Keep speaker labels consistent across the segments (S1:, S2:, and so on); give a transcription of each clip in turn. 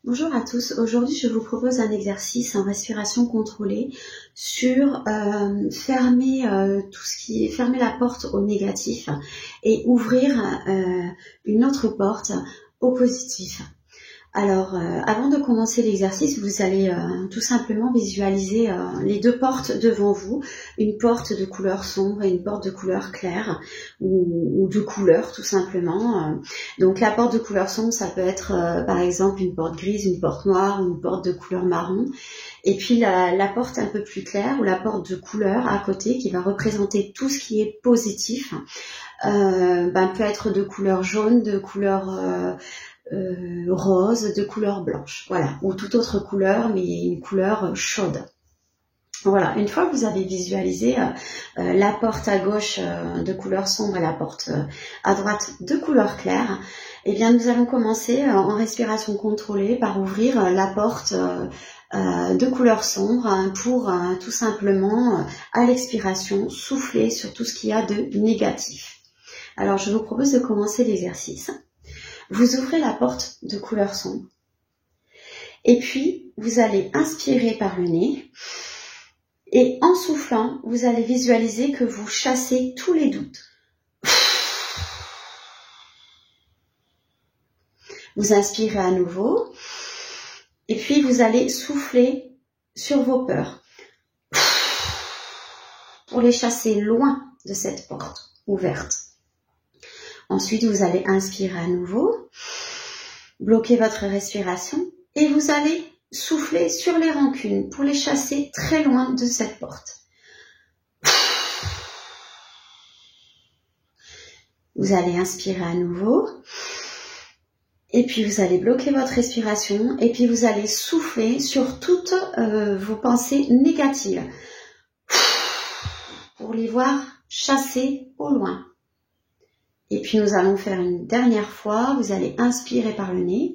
S1: Bonjour à tous, aujourd'hui je vous propose un exercice en respiration contrôlée sur fermer la porte au négatif et ouvrir une autre porte au positif. Alors, avant de commencer l'exercice, vous allez tout simplement visualiser les deux portes devant vous, une porte de couleur sombre et une porte de couleur claire, ou de couleur tout simplement. Donc la porte de couleur sombre, ça peut être par exemple une porte grise, une porte noire, ou une porte de couleur marron. Et puis la porte un peu plus claire, ou la porte de couleur à côté, qui va représenter tout ce qui est positif, peut être de couleur jaune, de couleur rose, de couleur blanche, voilà, ou toute autre couleur, mais une couleur chaude. Voilà, une fois que vous avez visualisé la porte à gauche de couleur sombre et la porte à droite de couleur claire, eh bien nous allons commencer en respiration contrôlée par ouvrir la porte de couleur sombre pour tout simplement à l'expiration souffler sur tout ce qu'il y a de négatif. Alors je vous propose de commencer l'exercice. Vous ouvrez la porte de couleur sombre. Et puis, vous allez inspirer par le nez. Et en soufflant, vous allez visualiser que vous chassez tous les doutes. Vous inspirez à nouveau. Et puis, vous allez souffler sur vos peurs. Pour les chasser loin de cette porte ouverte. Ensuite, vous allez inspirer à nouveau, bloquer votre respiration et vous allez souffler sur les rancunes pour les chasser très loin de cette porte. Vous allez inspirer à nouveau et puis vous allez bloquer votre respiration et puis vous allez souffler sur toutes vos pensées négatives pour les voir chasser au loin. Et puis nous allons faire une dernière fois, vous allez inspirer par le nez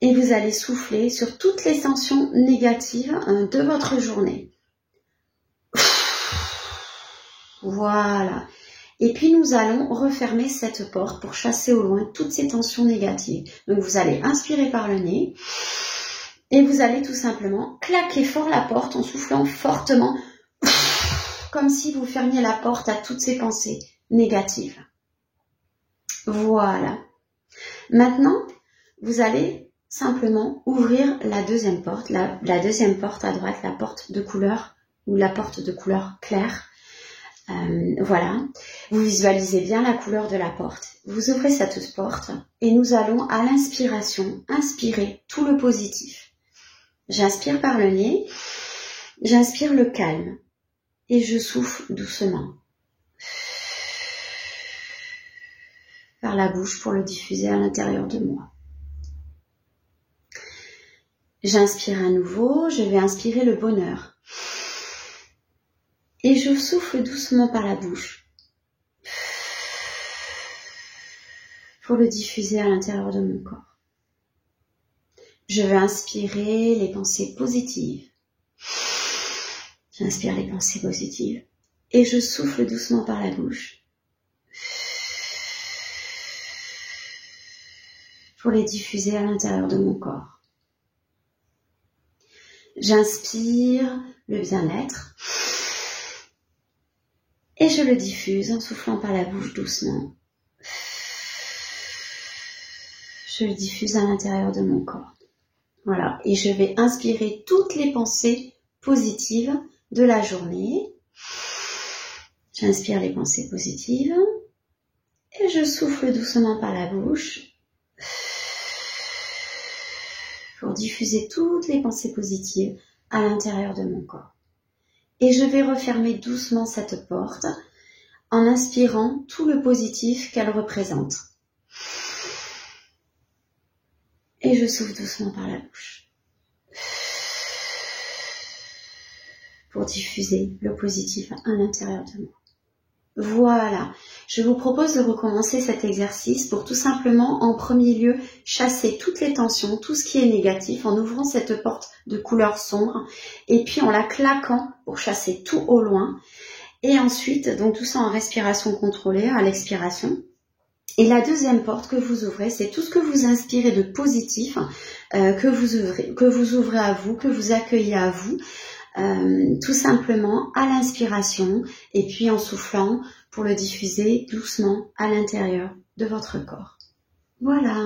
S1: et vous allez souffler sur toutes les tensions négatives de votre journée. Voilà. Et puis nous allons refermer cette porte pour chasser au loin toutes ces tensions négatives. Donc vous allez inspirer par le nez et vous allez tout simplement claquer fort la porte en soufflant fortement comme si vous fermiez la porte à toutes ces pensées négative. Voilà. Maintenant, vous allez simplement ouvrir la deuxième porte, la deuxième porte à droite, la porte de couleur ou la porte de couleur claire. Voilà. Vous visualisez bien la couleur de la porte. Vous ouvrez cette porte et nous allons à l'inspiration inspirer tout le positif. J'inspire par le nez, j'inspire le calme et je souffle doucement par la bouche pour le diffuser à l'intérieur de moi. J'inspire à nouveau, je vais inspirer le bonheur. Et je souffle doucement par la bouche pour le diffuser à l'intérieur de mon corps. Je vais inspirer les pensées positives. J'inspire les pensées positives et je souffle doucement par la bouche pour les diffuser à l'intérieur de mon corps. J'inspire le bien-être et je le diffuse en soufflant par la bouche doucement. Je le diffuse à l'intérieur de mon corps. Voilà, et je vais inspirer toutes les pensées positives de la journée. J'inspire les pensées positives et je souffle doucement par la bouche pour diffuser toutes les pensées positives à l'intérieur de mon corps. Et je vais refermer doucement cette porte en inspirant tout le positif qu'elle représente. Et je souffle doucement par la bouche pour diffuser le positif à l'intérieur de moi. Voilà, je vous propose de recommencer cet exercice pour tout simplement, en premier lieu, chasser toutes les tensions, tout ce qui est négatif, en ouvrant cette porte de couleur sombre, et puis en la claquant pour chasser tout au loin. Et ensuite, donc tout ça en respiration contrôlée, à l'expiration, Et la deuxième porte que vous ouvrez, c'est tout ce que vous inspirez de positif, que vous ouvrez à vous, que vous accueillez à vous, tout simplement à l'inspiration, et puis en soufflant pour le diffuser doucement à l'intérieur de votre corps. Voilà.